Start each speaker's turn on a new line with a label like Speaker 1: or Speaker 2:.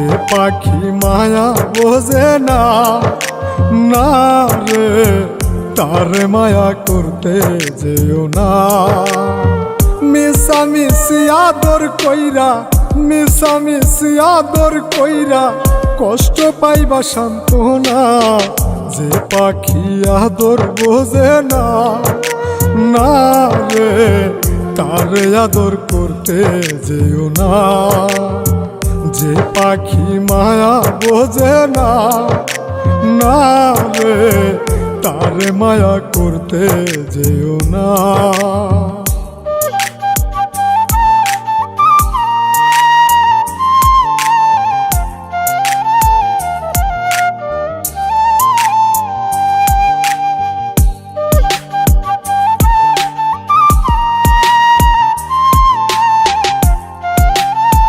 Speaker 1: যে পাখি মায়া বোঝে না, না রে তারে মায়া করতে যেও না। মিশামিশি আদর কইরা, মিশামিশি আদর কইরা কষ্ট পাইবা সান্ত্বনা। যে পাখি আদর বোঝে না, না রে তারে আদর করতে যেও না। যে পাখি মায়া বোঝে না, না রে তারে মায়া করতে যেও না।